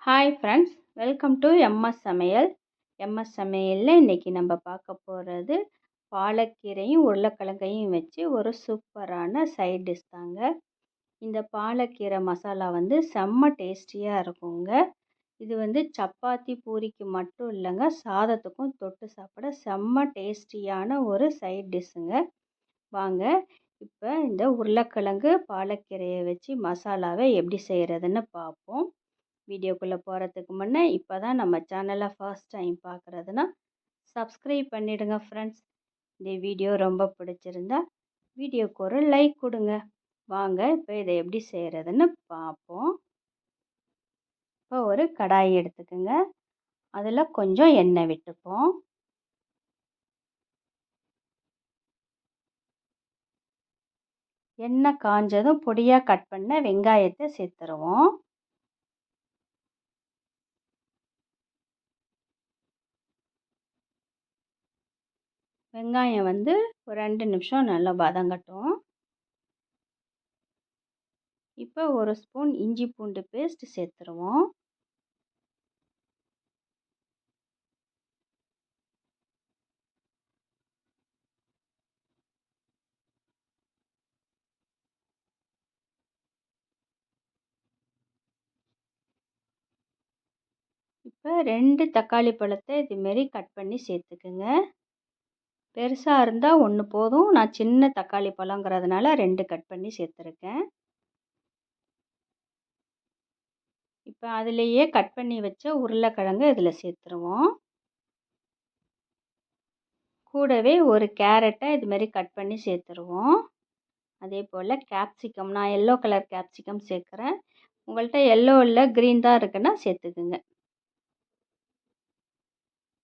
Hi friends, welcome to MS சமையல். MS சமையலில் இன்றைக்கி நம்ம பார்க்க போகிறது பாலக்கீரையும் உருளைக்கிழங்கையும் வச்சு ஒரு சூப்பரான சைட் டிஷ் தாங்க. இந்த பாலக்கீரை மசாலா செம்ம டேஸ்டியாக இருக்குங்க. இது சப்பாத்தி பூரிக்கு மட்டும் இல்லைங்க, சாதத்துக்கும் தொட்டு சாப்பிட செம்ம டேஸ்டியான ஒரு சைட் டிஷ்ஷுங்க. வாங்க இப்போ இந்த உருளைக்கிழங்கு பாலக்கீரையை வச்சு மசாலாவை எப்படி செய்கிறதுன்னு பார்ப்போம். வீடியோக்குள்ளே போகிறதுக்கு முன்னே இப்போ தான் நம்ம சேனலை ஃபர்ஸ்ட் டைம் பார்க்குறதுனா சப்ஸ்கிரைப் பண்ணிவிடுங்க ஃப்ரெண்ட்ஸ். இந்த வீடியோ ரொம்ப பிடிச்சிருந்தா வீடியோக்கு ஒரு லைக் கொடுங்க. வாங்க இப்போ இதை எப்படி செய்கிறதுன்னு பார்ப்போம். இப்போ ஒரு கடாய் எடுத்துக்கோங்க, அதில் கொஞ்சம் எண்ணெய் விட்டுப்போம். எண்ணெய் காஞ்சதும் பொடியாக கட் பண்ண வெங்காயத்தை சேர்த்துருவோம். வெங்காயம் ஒரு 2 நிமிஷம் நல்லா வதங்கட்டும். இப்போ ஒரு ஸ்பூன் இஞ்சி பூண்டு பேஸ்ட் சேர்த்துருவோம். இப்போ 2 தக்காளி பழத்தை இதுமாரி கட் பண்ணி சேர்த்துக்குங்க. பெருசாக இருந்தால் 1 போதும், நான் சின்ன தக்காளி பழங்கிறதுனால 2 கட் பண்ணி சேர்த்துருக்கேன். இப்போ அதிலேயே கட் பண்ணி வச்ச உருளைக்கிழங்கு இதில் சேர்த்துருவோம். கூடவே ஒரு கேரட்டை இதுமாரி கட் பண்ணி சேர்த்துருவோம். அதே போல் கேப்சிகம், நான் எல்லோ கலர் கேப்சிகம் சேர்க்குறேன். உங்கள்கிட்ட எல்லோ இல்லை க்ரீன் தான் இருக்குன்னா சேர்த்துக்குங்க.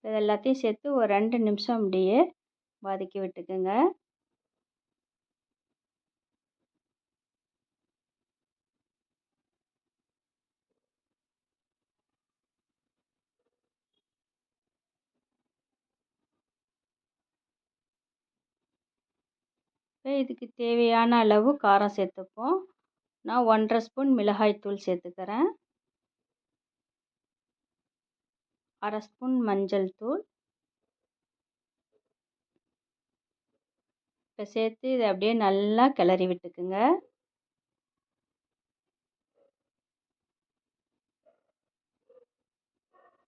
இது எல்லாத்தையும் சேர்த்து ஒரு 2 நிமிஷம் அப்படியே வதக்கி விட்டுக்குங்க. இப்போ இதுக்கு தேவையான அளவு காரம் சேர்த்துப்போம். நான் 1½ ஸ்பூன் மிளகாய்த்தூள் சேர்த்துக்கிறேன். 1/2 ஸ்பூன் மஞ்சள் தூள். இப்போ சேர்த்து இதை அப்படியே நல்லா கிளறி விட்டுக்குங்க.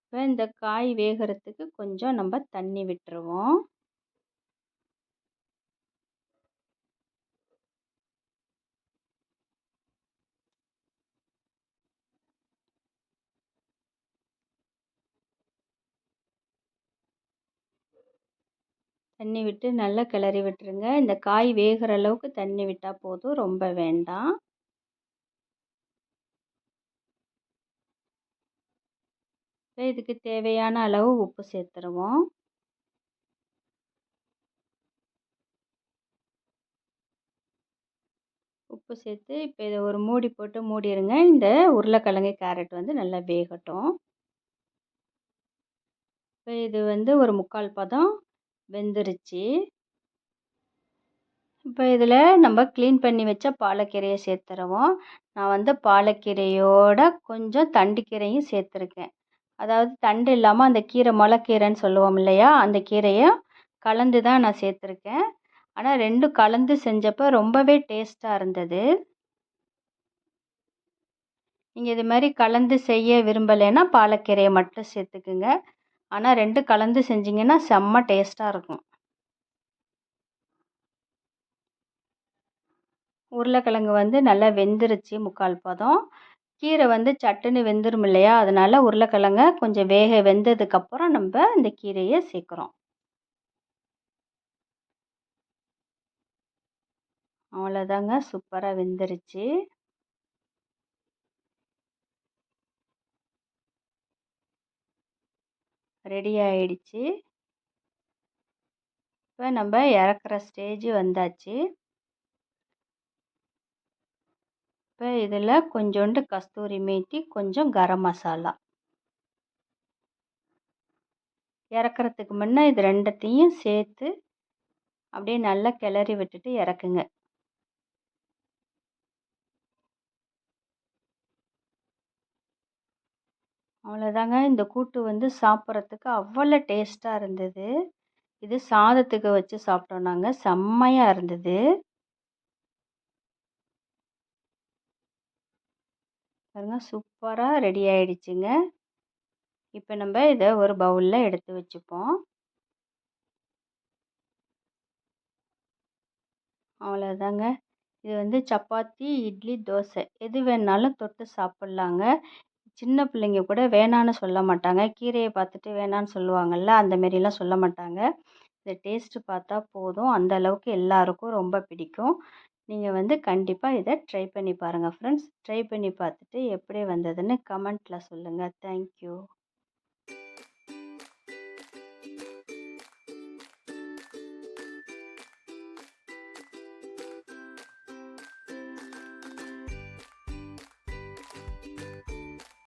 இப்போ இந்த காய் வேகிறதுக்கு கொஞ்சம் நம்ம தண்ணி விட்டுருவோம். தண்ணி விட்டு நல்லா கிளறி விட்டுருங்க. இந்த காய் வேகிற அளவுக்கு தண்ணி விட்டால் போதும், ரொம்ப வேண்டாம். இப்போ இதுக்கு தேவையான அளவு உப்பு சேர்த்துருவோம். உப்பு சேர்த்து இப்போ இதை ஒரு மூடி போட்டு மூடிடுங்க. இந்த உருளைக்கிழங்கு கேரட் நல்லா வேகட்டும். இப்போ இது ஒரு 3/4 பதம் வெந்துருச்சு. இப்போ இதில் நம்ம க்ளீன் பண்ணி வச்ச பாலக்கீரையை சேர்த்துருவோம். நான் பாலக்கீரையோட கொஞ்சம் தண்டுக்கீரையும் சேர்த்துருக்கேன். அதாவது தண்டு இல்லாமல் அந்த கீரை முளைக்கீரைன்னு சொல்லுவோம் இல்லையா, அந்த கீரையும் கலந்து தான் நான் சேர்த்துருக்கேன். ஆனால் 2 கலந்து செஞ்சப்போ ரொம்பவே டேஸ்ட்டாக இருந்தது. நீங்கள் இது மாதிரி கலந்து செய்ய விரும்பலைன்னா பாலக்கீரையை மட்டும் சேர்த்துக்குங்க. ஆனால் 2 கலந்து செஞ்சிங்கன்னா செம்ம டேஸ்ட்டாக இருக்கும். உருளைக்கிழங்கு நல்லா வெந்துருச்சு 3/4 பதம். கீரை சட்டுன்னு வெந்துடும் இல்லையா, அதனால் உருளைக்கிழங்க கொஞ்சம் வெந்ததுக்கப்புறம் நம்ம இந்த கீரையை சேர்க்குறோம். அவ்வளோதாங்க, சூப்பராக வெந்துருச்சு. ரெடி ஆயிடுச்சு. இப்போ நம்ம இறக்குற ஸ்டேஜ் வந்தாச்சு. இப்போ இதில் கொஞ்சோண்டு கஸ்தூரி மேத்தி, கொஞ்சம் கரம் மசாலா. இறக்குறதுக்கு முன்னே இது 2த்தையும் சேர்த்து அப்படியே நல்லா கிளறி விட்டுட்டு இறக்குங்க. அவ்வளோதாங்க. இந்த கூட்டு வந்து சாப்பிட்றதுக்கு அவ்வளோ டேஸ்ட்டாக இருந்தது. இது சாதத்துக்கு வச்சு சாப்பிட்டோம் நாங்க. செம்மையா இருந்தது. பாருங்க சூப்பரா ரெடி ஆயிடுச்சுங்க. இப்போ நம்ம இதை ஒரு பவுலில் எடுத்து வச்சுப்போம். அவ்வளோதாங்க. இது வந்து சப்பாத்தி, இட்லி, தோசை எது வேணாலும் தொட்டு சாப்பிட்லாங்க. சின்ன பிள்ளைங்க கூட வேணான்னு சொல்ல மாட்டாங்க. கீரையை பார்த்துட்டு வேணான்னு சொல்லுவாங்கள்ல, அந்த மாரிலாம் சொல்ல மாட்டாங்க. இந்த டேஸ்ட்டு பார்த்தா போதும். அந்த அளவுக்கு எல்லாருக்கும் ரொம்ப பிடிக்கும். நீங்கள் வந்து கண்டிப்பாக இதை ட்ரை பண்ணி பாருங்கள் ஃப்ரெண்ட்ஸ். ட்ரை பண்ணி பார்த்துட்டு எப்படி வந்ததுன்னு கமெண்ட்டில் சொல்லுங்கள். தேங்க்யூ.